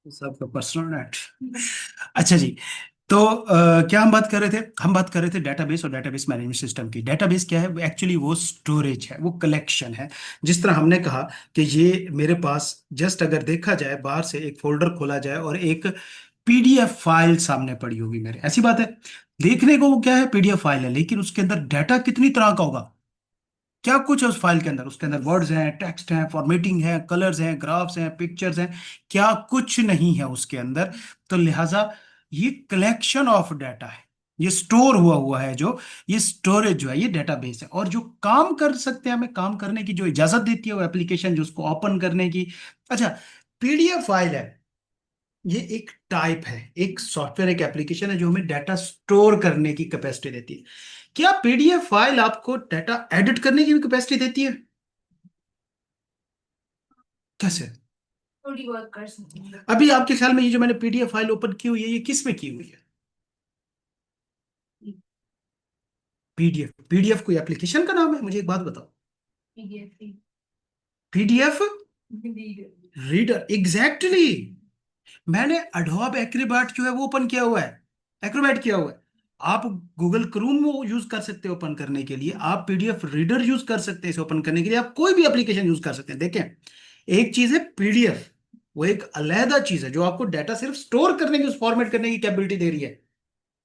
सबका personal net. अच्छा जी। तो क्या हम बात कर रहे थे? हम बात कर रहे थे डेटाबेस और डेटाबेस मैनेजमेंट सिस्टम की। डेटाबेस क्या है? एक्चुअली वो स्टोरेज है, वो कलेक्शन है। जिस तरह हमने कहा कि ये मेरे पास, जस्ट अगर देखा जाए बाहर से, एक फोल्डर खोला जाए और एक पीडीएफ फाइल सामने पड़ी होगी मेरे, ऐसी बात है। देखने को वो क्या है? पीडीएफ फाइल है, लेकिन उसके अंदर डाटा कितनी तरह का होगा? क्या कुछ है उस फाइल के अंदर? उसके अंदर वर्ड्स हैं, टेक्स्ट हैं, फॉर्मेटिंग है, कलर्स हैं, ग्राफ्स हैं, पिक्चर्स हैं। क्या कुछ नहीं है उसके अंदर। तो लिहाजा ये कलेक्शन ऑफ डाटा है, ये स्टोर हुआ हुआ है। जो ये स्टोरेज जो है, ये डेटाबेस है। और जो काम कर सकते हैं, हमें काम करने की जो इजाजत देती है वो एप्लीकेशन, जो उसको ओपन करने की। अच्छा, पीडीएफ फाइल है, ये एक टाइप है, एक सॉफ्टवेयर, एक एप्लीकेशन है जो हमें डाटा स्टोर करने की कैपेसिटी देती है। क्या पीडीएफ फाइल आपको डाटा एडिट करने की भी कैपेसिटी देती है? कैसे? थोड़ी बहुत कर सकते हैं। अभी आपके ख्याल में ये जो मैंने पीडीएफ फाइल ओपन की हुई है, ये किस में की हुई है? पीडीएफ, पीडीएफ कोई एप्लीकेशन का नाम है? मुझे एक बात बताओ। PDF PDF reader. Reader, exactly. मैंने एडोब एक्रोबैट जो है वो ओपन किया हुआ है, एक्रोबैट किया हुआ है। आप गूगल क्रोम में यूज कर सकते हैं ओपन करने के लिए, आप पीडीएफ रीडर यूज कर सकते हैं इसे ओपन करने के लिए, आप कोई भी एप्लीकेशन यूज कर सकते हैं। देखें, एक चीज है पीडीएफ, वो एक अलहदा चीज है जो आपको डाटा सिर्फ स्टोर करने की, उस फॉर्मेट करने की कैपेबिलिटी दे रही है।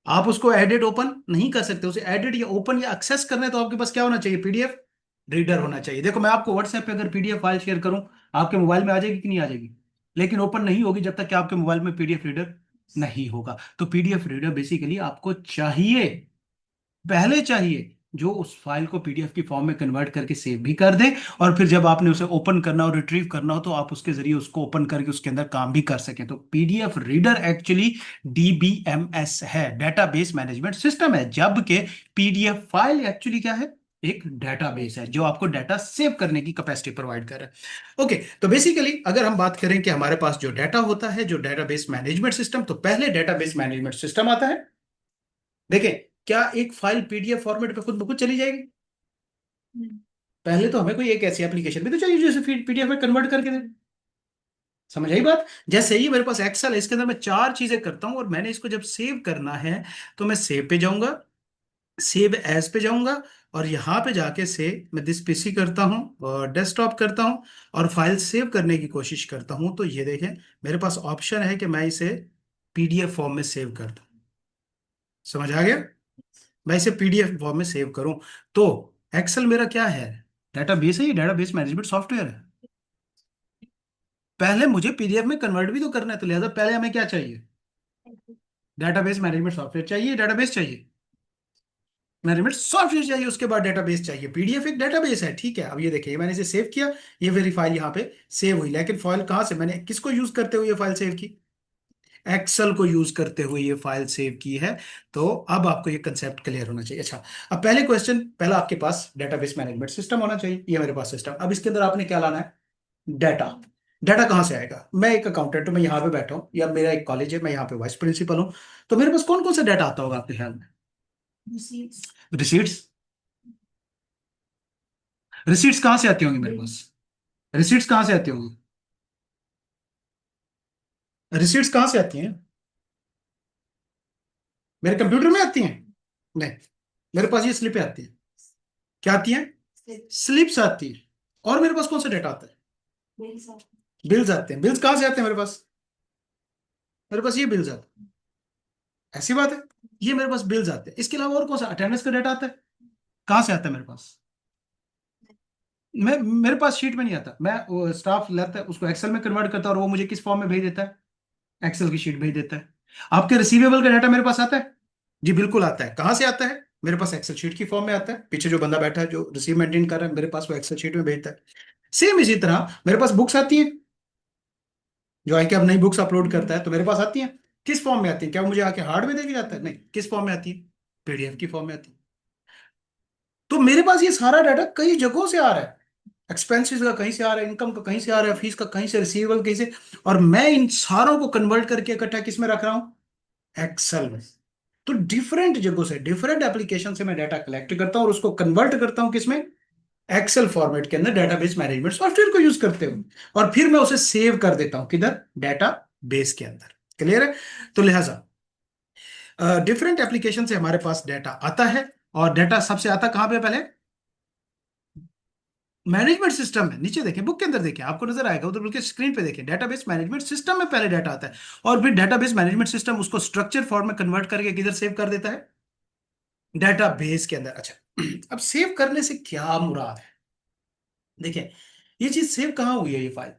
आप उसको एडिट ओपन नहीं कर सकते। उसे एडिट या ओपन या एक्सेस करना है तो आपके पास क्या होना चाहिए? पीडीएफ रीडर होना चाहिए। देखो, मैं आपको व्हाट्सएप पे अगर पीडीएफ फाइल शेयर करूं, आपके मोबाइल में आ जाएगी कि नहीं आ जाएगी? लेकिन ओपन नहीं होगी जब तक कि आपके मोबाइल में पीडीएफ रीडर नहीं होगा। तो पीडीएफ रीडर बेसिकली आपको चाहिए, पहले चाहिए, जो उस फाइल को पीडीएफ की फॉर्म में कन्वर्ट करके सेव भी कर दे, और फिर जब आपने उसे ओपन करना हो, रिट्रीव करना हो, तो आप उसके जरिए उसको ओपन करके उसके अंदर काम भी कर सकें। तो पीडीएफ रीडर एक्चुअली डीबीएमएस है, डेटाबेस मैनेजमेंट सिस्टम है, जबकि पीडीएफ फाइल एक्चुअली क्या है? एक डेटाबेस है जो आपको डाटा सेव करने की कैपेसिटी प्रोवाइड कर रहा है। ओके, तो बेसिकली अगर हम बात करें कि हमारे पास जो डाटा होता है, जो डेटाबेस मैनेजमेंट सिस्टम, तो पहले डेटाबेस मैनेजमेंट सिस्टम आता है। देखें, क्या एक फाइल पीडीएफ फॉर्मेट पे खुद ब खुद चली जाएगी? पहले तो हमें कोई एक ऐसी एप्लीकेशन भी तो चाहिए जो इसे पीडीएफ में कन्वर्ट करके दे। समझ आई बात? जैसे ही मेरे पास एक्सेल है, इसके अंदर मैं चार चीजें करता हूं, और मैंने इसको जब सेव करना है तो मैं सेव पे जाऊंगा, सेव एज पे जाऊंगा, और यहां पे जाके से मैं दिस पीसी करता हूं और डेस्कटॉप करता हूं, और फाइल सेव करने की कोशिश करता हूं। तो ये देखें, मेरे पास ऑप्शन है कि मैं इसे पीडीएफ फॉर्म में सेव कर दूं। समझ आ गया? मैं इसे पीडीएफ फॉर्म में सेव करूं। तो एक्सेल मेरा क्या है? डेटाबेस है, ये डेटाबेस मैनेजमेंट सॉफ्टवेयर है। पहले मुझे पीडीएफ में कन्वर्ट भी तो करना है, तो लिहाजा पहले हमें क्या चाहिए? डेटाबेस मैनेजमेंट सॉफ्टवेयर चाहिए, डेटाबेस चाहिए, मैनेजमेंट सॉफ्टवेयर चाहिए, उसके बाद डेटाबेस चाहिए। पीडीएफ एक डेटाबेस है, ठीक है। अब ये देखिए, मैंने इसे सेव किया, ये मेरी फाइल यहाँ पे सेव हुई, लेकिन फाइल कहाँ से, मैंने किसको यूज करते हुए ये फाइल सेव की? एक्सेल को यूज करते हुए ये फाइल सेव की है। तो अब आपको ये कंसेप्ट क्लियर होना चाहिए। अच्छा, अब पहले क्वेश्चन, पहला आपके पास डेटाबेस मैनेजमेंट सिस्टम होना चाहिए। ये मेरे पास सिस्टम, अब इसके अंदर आपने क्या लाना है? डाटा। डाटा कहाँ से आएगा? मैं एक अकाउंटेंट हूँ, मैं यहाँ पे बैठा हूँ, या मेरा एक कॉलेज है, मैं यहाँ पे वाइस प्रिंसिपल हूँ। तो मेरे पास कौन कौन सा डाटा आता होगा आपके ख्याल में? रिसीट्स। रिसीट्स कहाँ से आती होंगी मेरे पास? रिसीट्स कहाँ से आती होंगी? रिसीट्स कहाँ से आती हैं? मेरे कंप्यूटर में आती हैं? नहीं, मेरे पास ये स्लिपें आती हैं। क्या आती हैं? स्लिप्स आती हैं। और मेरे पास कौन सा डेटा आता है? बिल्स आते हैं। बिल्स कहाँ से आते हैं मेरे पास? मेरे पास ये बिल्स आते हैं। ऐसी बात है, ये मेरे पास बिल्स आते हैं। इसके अलावा और कौन सा अटेंडेंस का डेटा आता है? कहाँ से आता है मेरे पास? मैं, मेरे पास शीट में नहीं आता। मैं, वो स्टाफ लेता है उसको एक्सेल में कन्वर्ट करता है, और वो मुझे किस फॉर्म में भेज देता है? एक्सेल की शीट भेज देता है। आपके रिसीवेबल का डाटा मेरे पास आता है? जी बिल्कुल आता है। कहाँ से आता है? मेरे पास एक्सेल शीट की फॉर्म में आता है। पीछे जो बंदा बैठा है जो रिसीव मेंटेन कर रहा है, मेरे पास वो एक्सेल शीट में भेजता है। सेम इसी तरह मेरे पास बुक्स आती हैं, जो आके अब नई बुक्स अपलोड करता है तो मेरे पास आती हैं। किस फॉर्म में आती है? क्या वो मुझे आके हार्ड में देके जाता है? नहीं, किस फॉर्म में आती है? पीडीएफ की फॉर्म में आती है। तो मेरे पास ये सारा डाटा कई जगहों से आ रहा है। एक्सपेंसेस का कहीं से आ रहा है, इनकम का कहीं से आ रहा है, फीस का कहीं से, रिसीवेबल कहीं से। और मैं इन सारों को कन्वर्ट करके इकट्ठा किस में रख रहा हूं? एक्सेल में। तो डिफरेंट जगहों से, डिफरेंट एप्लीकेशन से मैं डाटा कलेक्ट करता हूं और उसको कन्वर्ट करता हूं किसमें? एक्सेल फॉर्मेट के अंदर, डेटाबेस मैनेजमेंट सॉफ्टवेयर को यूज करते हुए। और फिर मैं उसे सेव कर देता हूं किधर? डाटा बेस के अंदर। क्लियर है? तो लिहाजा डिफरेंट एप्लीकेशन से हमारे पास डाटा आता है, और डाटा सबसे आता कहां पे पहले? मैनेजमेंट सिस्टम में। नीचे देखें, बुक के अंदर देखें, आपको नजर आएगा, उधर बल्कि स्क्रीन पे देखें, डेटाबेस मैनेजमेंट सिस्टम में पहले डाटा आता है, और फिर डेटाबेस मैनेजमेंट सिस्टम उसको स्ट्रक्चर फॉर्म में कन्वर्ट करके किधर सेव कर देता है? डेटाबेस के अंदर। अच्छा, अब सेव करने से क्या मुराद है? देखिए, ये चीज सेव कहाँ हुई है? ये फाइल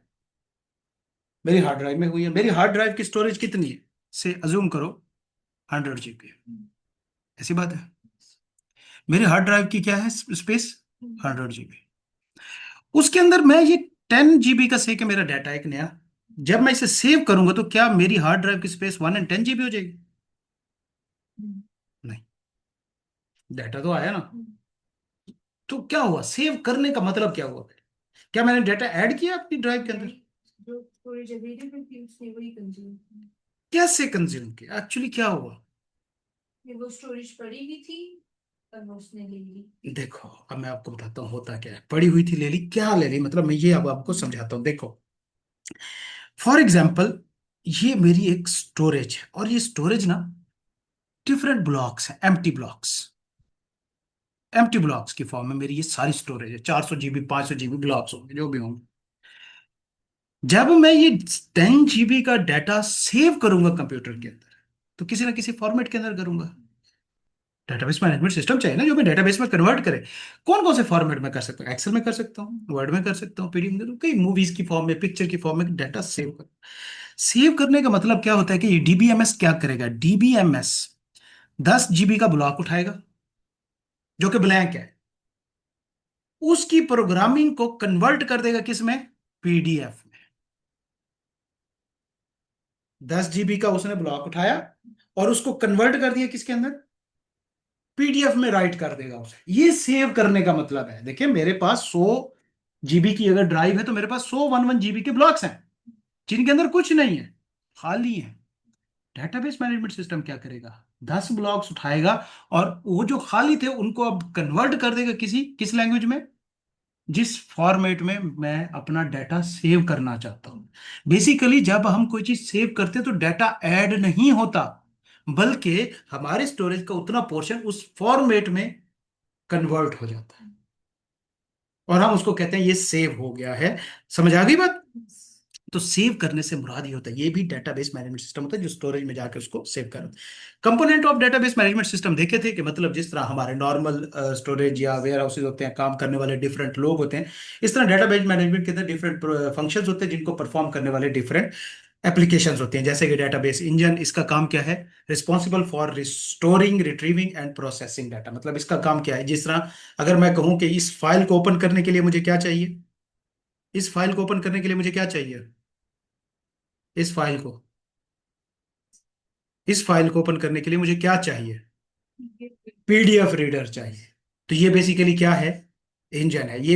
मेरी हार्ड ड्राइव में हुई है। मेरी हार्ड ड्राइव की स्टोरेज कितनी है? से अज्यूम करो 100 GB। ऐसी बात है। मेरी हार्ड ड्राइव की क्या है स्पेस? 100 GB। उसके अंदर मैं ये 10 GB का से कि मेरा डाटा एक नया, जब मैं इसे सेव करूंगा तो क्या मेरी हार्ड ड्राइव की स्पेस 110 GB हो जाएगी? नहीं, डाटा तो आया ना। तो क्या हुआ? सेव करने का मतलब क्या हुआ? क्या मैंने डाटा ऐड किया अपनी ड्राइव के अंदर? जो स्टोरेज अवेलेबल थी उसने वही कंज्यूम की। कैसे कंज्यूम किया? एक्चुअली क्या हुआ? ये वो स्टोरेज पड़ी हुई थी और वो उसने ले ली। देखो, अब मैं आपको बताता हूँ होता क्या है। पड़ी हुई थी, ले ली, क्या ले ली? मतलब मैं ये अब आपको समझाता हूँ। देखो, फॉर एग्जाम्पल, ये मेरी एक स्टोरेज है, और ये स्टोरेज ना डिफरेंट ब्लॉक्स है, एम्प्टी ब्लॉक्स। एम्प्टी ब्लॉक्स की फॉर्म में मेरी ये सारी स्टोरेज है, 400 GB 500 GB ब्लॉक्स होंगे, जो भी होंगे। जब मैं ये 10 GB का डाटा सेव करूंगा कंप्यूटर के अंदर, तो किसी ना किसी फॉर्मेट के अंदर करूंगा। डेटाबेस मैनेजमेंट सिस्टम चाहिए ना जो मैं डेटाबेस में कन्वर्ट करे। कौन कौन से फॉर्मेट में कर सकता हूँ? एक्सेल में कर सकता हूँ, वर्ड में कर सकता हूँ, पीडीएफ में, कई मूवीज की फॉर्म में, पिक्चर की फॉर्म में डाटा सेव कर। सेव करने का मतलब क्या होता है कि ये डीबीएमएस क्या करेगा? डीबीएमएस 10 GB का ब्लॉक उठाएगा, जो कि ब्लैंक है, उसकी प्रोग्रामिंग को कन्वर्ट कर देगा किस में? पीडीएफ में। 10 GB का उसने ब्लॉक उठाया और उसको कन्वर्ट कर दिया किसके अंदर? पीडीएफ में राइट कर देगा उसे। ये सेव करने का मतलब है। देखिए, मेरे पास 100 GB की अगर ड्राइव है तो मेरे पास 101 GB के ब्लॉक्स हैं, जिनके अंदर कुछ नहीं है, खाली है। डेटाबेस मैनेजमेंट सिस्टम क्या करेगा? 10 ब्लॉक्स उठाएगा, और वो जो खाली थे उनको अब कन्वर्ट कर देगा किस लैंग्वेज में? जिस फॉर्मेट में मैं अपना डाटा सेव करना चाहता हूं। बेसिकली जब हम कोई चीज सेव करते हैं तो डाटा ऐड नहीं होता, बल्कि हमारे स्टोरेज का उतना पोर्शन उस फॉर्मेट में कन्वर्ट हो जाता है, और हम उसको कहते हैं ये सेव हो गया है। समझ आ गई बात? तो सेव करने से मुराद ये होता है, ये भी डेटाबेस मैनेजमेंट सिस्टम होता है जो स्टोरेज में जाकर उसको सेव कर। Component of database management system देखे थे कि मतलब जिस तरह हमारे नॉर्मल स्टोरेज या वेयर हाउसेज होते हैं, काम करने वाले डिफरेंट लोग होते हैं, इस तरह डेटाबेस मैनेजमेंट के अंदर डिफरेंट फंक्शंस होते हैं जिनको परफॉर्म करने वाले डिफरेंट एप्लीकेशंस होती हैं। जैसे कि डेटाबेस इंजन, इसका काम क्या है? Responsible for restoring, retrieving and processing data. मतलब इसका काम क्या है? जिस तरह अगर मैं कहूं कि इस फाइल को ओपन करने के लिए मुझे क्या चाहिए? इस फाइल को ओपन करने के लिए मुझे क्या चाहिए? इस फाइल को इस फाइल को ओपन करने के लिए मुझे क्या चाहिए? पीडीएफ रीडर चाहिए। तो ये बेसिकली क्या है? इंजन है ये।